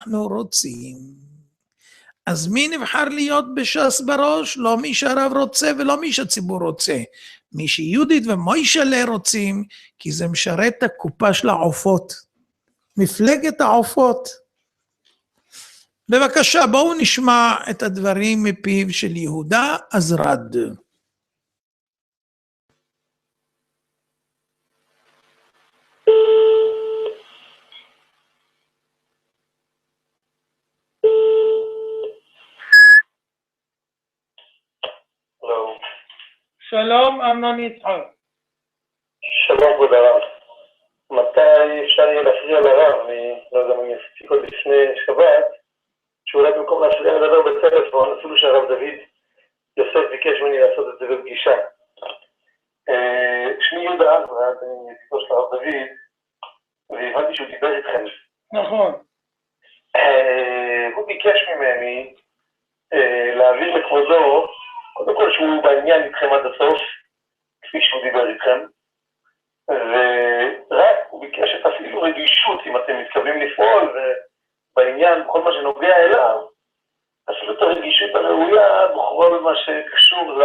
אנחנו רוצים. אז מי נבחר להיות בש"ס בראש? לא מי שהרב רוצה ולא מי שהציבור רוצה. מי שיהודית ומוישלה רוצים, כי זה משרת את הקופה של העופות. מפלגת העופות. בבקשה, בואו נשמע את הדברים מפיו של יהודה עזרד. שלום, אמנון יצחק. שלום כבוד הרב. מתי אפשר יהיה להפריע לרב? אני לא יודע אם אני אספיק עוד לפני שבת, שאולי במקום להפריע לדבר בטלפון, אפילו שהרב דוד יוסף ביקש ממני לעשות את זה בפגישה. שמי יהודה עזרד, אני ידידו של הרב דוד, והבנתי שהוא דיבר איתכם. נכון. הוא ביקש ממני להעביר לכבודו, קודם כל שהוא בעניין איתכם עד הסוף, כפי שהוא דיבר איתכם, ורק הוא ביקש את אפילו רגישות, אם אתם מתכוונים לפעול, ובעניין, בכל מה שנוגע אליו, אפילו את הרגישות הראויה, בכל מה שקשור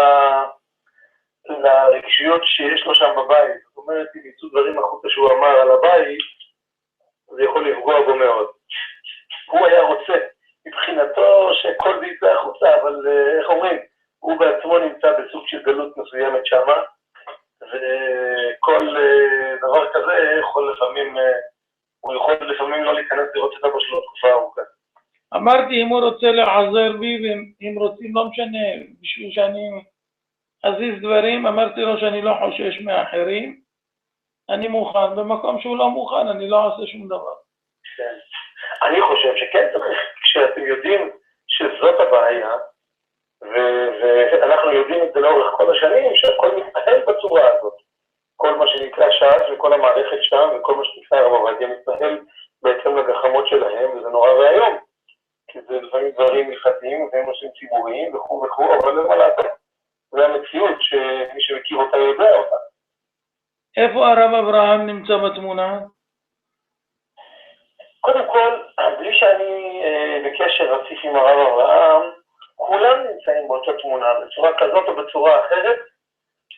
לרגישויות שיש לו שם בבית. זאת אומרת, אם יצאו דברים החוצה שהוא אמר על הבית, זה יכול לפגוע בו מאוד. הוא היה רוצה, מבחינתו, שכל זה יצא החוצה, אבל איך אומרים, הוא בעצמו נמצא בסוג של גלות מסוימת שמה, וכל דבר כזה יכול לפעמים, הוא יכול לפעמים לא להיכנס לראות את אבא שלו תקופה ארוכה. אמרתי, אם הוא רוצה לעזר בי, ואם רוצים, לא משנה, בשביל שאני אזיז דברים, אמרתי לו שאני לא חושש מאחרים, אני מוכן, במקום שהוא לא מוכן, אני לא עושה שום דבר. כן. אני חושב שכן צריך, כשאתם יודעים שזאת הבעיה, ואנחנו יודעים את זה לאורך כל השנים, שהכל מתנהל בצורה הזאת. כל מה שנקרא ש"ס וכל המערכת שם, וכל מה שנקרא הרב עובדיה מתנהל בהתאם לגחמות שלהם, וזה נורא והיום. כי זה לפעמים דברים הלכתיים, והם נושאים ציבוריים וכו' וכו', אבל אין מה לעשות. זה המציאות שמי שמכיר אותה יודע אותה. איפה הרב אברהם נמצא בתמונה? קודם כל, בלי שאני בקשר רציף עם הרב אברהם, כולם נמצאים באותה תמונה, בצורה כזאת או בצורה אחרת,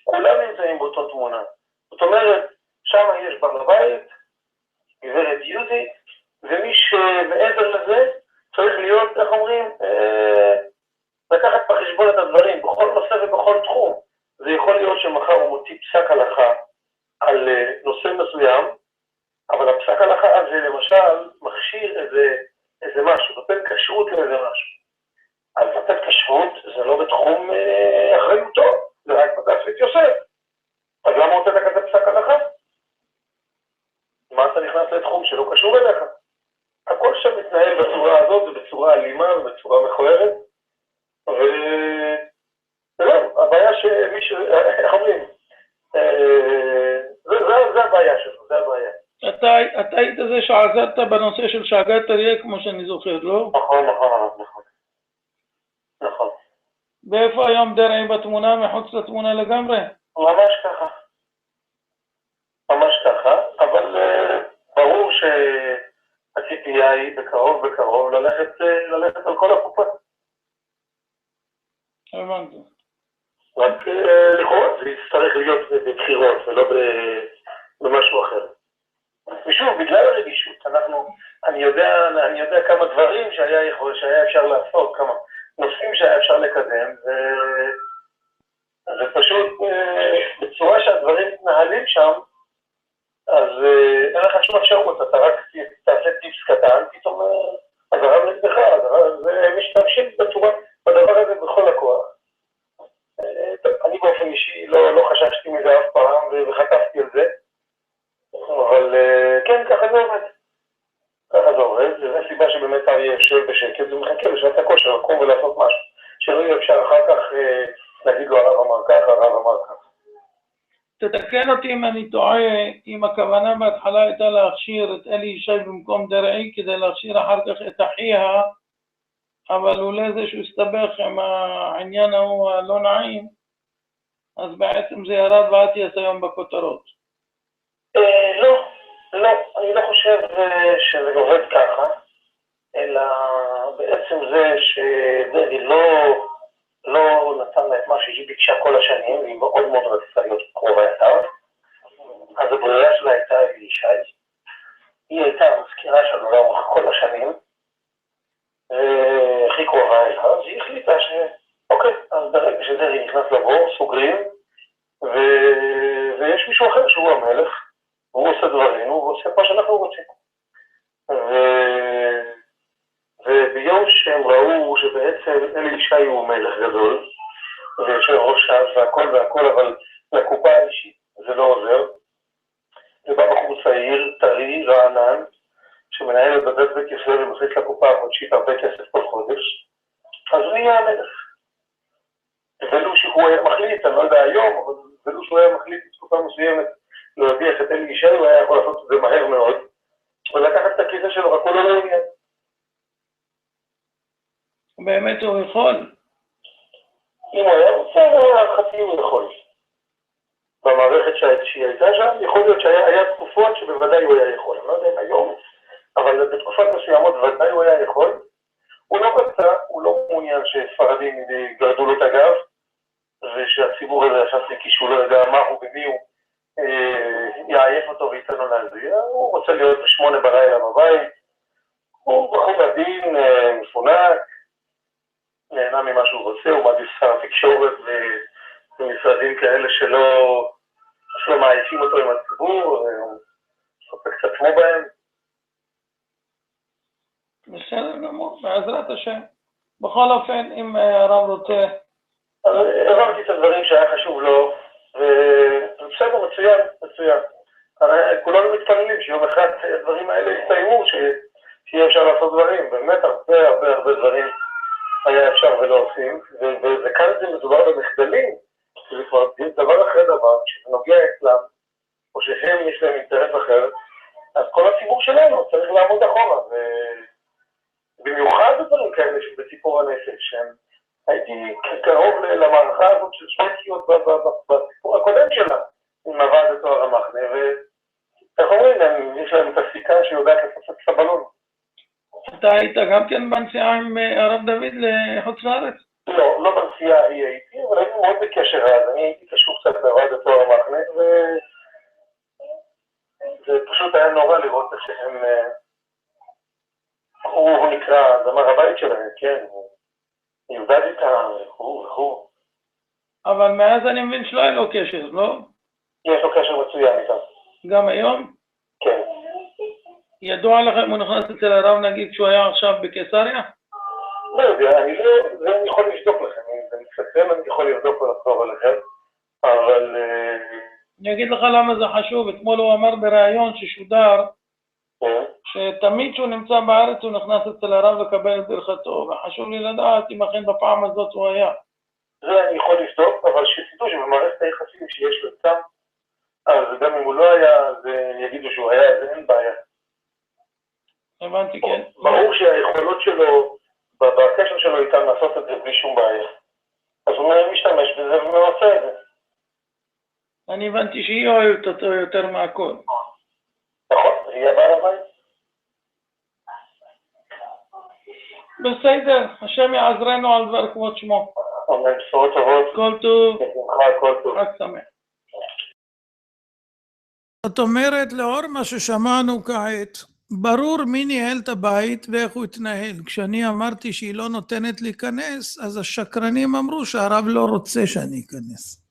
כולם נמצאים באותה תמונה. זאת אומרת, שם יש בעל הבית, גברת יהודית, ומי שמעבר לזה צריך להיות, איך אומרים, לקחת בחשבון את הדברים, בכל נושא ובכל תחום. זה יכול להיות שמחר הוא מוציא פסק הלכה על נושא מסוים, אבל הפסק הלכה הזה למשל מכשיר איזה משהו, נותן כשרות לאיזה משהו. אז לתת כשרות זה לא בתחום אחריותו, זה רק בית יוסף. אז למה הוא רוצה לקחת פסק הלכה? מה אתה נכנס לתחום שלא קשור אליך? הכל שם מתנהל בצורה הזאת ובצורה אלימה ובצורה מכוערת, וזהו, הבעיה שמישהו, איך אומרים? זה הבעיה שלו, זה הבעיה. אתה היית זה שעזרת בנושא של שאגת אריה, כמו שאני זוכר, לא? נכון. ואיפה היום דרעי בתמונה, מחוץ לתמונה לגמרי? ממש ככה. אבל ברור שהציפייה היא בקרוב ללכת על כל הקופה. הבנתי. רק לכאורה זה יצטרך להיות בבחירות ולא במשהו אחר. ושוב, בגלל הרגישות, אני יודע כמה דברים שהיה אפשר לעשות, כמה נושאים שהיה אפשר לקדם, זה פשוט בצורה שהדברים מתנהלים שם, אז אין לך שום אפשרות, אתה רק תעשה טיפס קטן, פתאום הרב נגדך, אז משתמשים בדבר הזה בכל הכוח. אני באופן אישי לא חששתי מזה אף פעם וחטפתי על זה, אבל כן, ככה זה עובד, וזה סיבה שבאמת אריה יושב בשקט ומחכה לשעת הכושר, לקום ולעשות משהו, שלא יהיה אפשר אחר כך להגיד לו הרב אמר ככה, הרב אמר ככה. תתקן אותי אם אני טועה, אם הכוונה בהתחלה הייתה להכשיר את אלי ישי במקום דרעי, כדי להכשיר אחר כך את אחיה, אבל אולי זה שהוא הסתבך עם העניין ההוא הלא נעים, אז בעצם זה ירד ואתייס היום בכותרות. לא, אני לא חושב שזה עובד ככה. אלא בעצם זה שדרעי לא נתן לה את מה שהיא ביקשה כל השנים, והיא מאוד מאוד רצתה להיות קרובה אליו. אז הברירה שלה הייתה אלי ישי. היא הייתה המזכירה שלו לאורך כל השנים, הכי קרובה אליו, אז היא החליטה אוקיי, אז ברגע שדרעי נכנס לבור, סוגרים, ויש מישהו אחר שהוא המלך, והוא עושה דברים, הוא עושה מה שאנחנו רוצים. וביום שהם ראו שבעצם אלי ישי הוא מלך גדול, ויושב ראש ש"ס והכל, אבל לקופה האישית זה לא עוזר. ובא בחור צעיר, טרי, רענן, שמנהל בבית בית יוסף ומחליט לקופה החודשית הרבה כסף כל חודש, אז הוא נהיה המלך. ולו שהוא היה מחליט, אני לא יודע היום, אבל ולו שהוא היה מחליט בתקופה מסוימת להודיח את אלי ישי, הוא היה יכול לעשות את זה מהר מאוד, ולקחת את הכיסא שלו, הכל לא עניין. באמת הוא יכול. אם הוא היה רוצה, להערכתי הוא יכול. במערכת שהיא הייתה שם, יכול להיות שהיה תקופות שבוודאי הוא היה יכול. אני לא יודע היום, אבל בתקופת מסוימות ודאי הוא היה יכול. הוא לא רצה, הוא לא מעוניין שספרדים יגרדו לו את הגב, ושהציבור הזה הש"סניקי שהוא לא יודע מה הוא ומי הוא, יעייף אותו וייתן לו להזיע. הוא רוצה להיות ב8 בלילה בבית, הוא בחור עדין, מפונק, נהנה ממה שהוא רוצה, הוא מעדיף שר התקשורת ומשרדים כאלה שלא מעייפים אותו עם הציבור, הוא עושה קצת עצמו בהם. בסדר גמור, בעזרת השם. בכל אופן, אם הרב רוצה... אז הבנתי את הדברים שהיה חשוב לו, ובסדר, מצוין. כולנו מתפללים שיום אחד הדברים האלה יסתיימו, שיהיה אפשר לעשות דברים, באמת הרבה דברים היה אפשר ולא עושים, וכאן זה מדובר במחדלים, זה כבר דבר אחרי דבר, כשזה נוגע אצלם, או שהם יש להם אינטרס אחר, אז כל הציבור שלנו צריך לעמוד אחורה, ובמיוחד בדברים כאלה שבציפור הנפש, הייתי קרוב למערכה הזאת של שמקיות בסיפור הקודם שלה, עם הוועד בתואר המחנה, ואיך אומרים, יש להם את הסיכה שיודעת לפצץ את הבלון. אתה היית גם כן בנסיעה עם הרב דוד לחוץ לארץ? לא בנסיעה הייתי, אבל הייתי מאוד בקשר אז, אני הייתי קשור קצת לוועד בתואר המחנה, וזה פשוט היה נורא לראות איך שהם... הוא נקרא זמר הבית שלהם, כן, הוא יהודד איתם, וכו'. אבל מאז אני מבין שלא היה לו קשר, לא? יש לו קשר מצוין איתם. גם היום? כן. ידוע לכם, הוא נכנס אצל הרב נגיד שהוא היה עכשיו בקיסריה? לא יודע, אני יכול לבדוק לכם, אם זה מתקדם אני יכול לבדוק ולחזור עליכם, אבל... אני אגיד לך למה זה חשוב, אתמול הוא אמר בראיון ששודר, שתמיד שהוא נמצא בארץ הוא נכנס אצל הרב לקבל את ברכתו, וחשוב לי לדעת אם אכן בפעם הזאת הוא היה. זה אני יכול לבדוק, אבל שתדעו שבמערכת היחסים שיש לו איתם, אז גם אם הוא לא היה, אז יגידו שהוא היה, אז אין בעיה. הבנתי, כן. ברור שהיכולות שלו, בקשר שלו איתם לעשות את זה בלי שום בעיה. אז הוא משתמש בזה ומעשה את זה. אני הבנתי שהיא אוהבת אותו יותר מהכל. נכון, היא הבעל הבית. בסדר, השם יעזרנו על דבר כבוד שמו. אמן, בשורות טובות. כל טוב. כל טוב. רק שמח. זאת אומרת, לאור מה ששמענו כעת, ברור מי ניהל את הבית ואיך הוא התנהל. כשאני אמרתי שהיא לא נותנת להיכנס, אז השקרנים אמרו שהרב לא רוצה שאני אכנס.